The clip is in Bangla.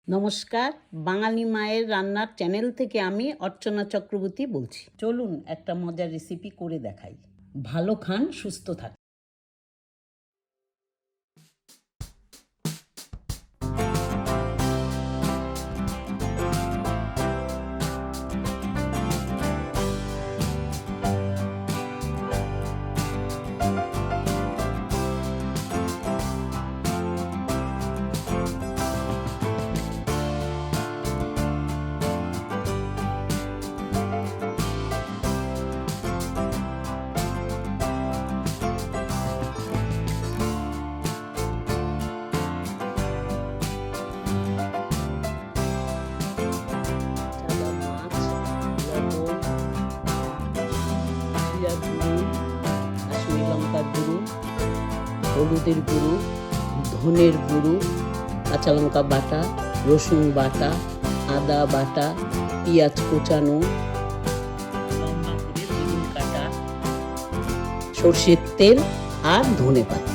নমস্কার, বাঙালি মায়ের রান্নার চ্যানেল থেকে আমি অর্চনা চক্রবর্তী বলছি। চলুন একটা মজার রেসিপি করে দেখাই। ভালো খান, সুস্থ থাকুন। কাশ্মীরি লঙ্কার গুঁড়ো, হলুদের গুঁড়ো, ধনের গুঁড়ো, কাঁচা লঙ্কা বাটা, রসুন বাটা, আদা বাটা, পেঁয়াজ কোচানো, লম্বা করে বেগুন কাটা, সর্ষের তেল আর ধনে পাতা।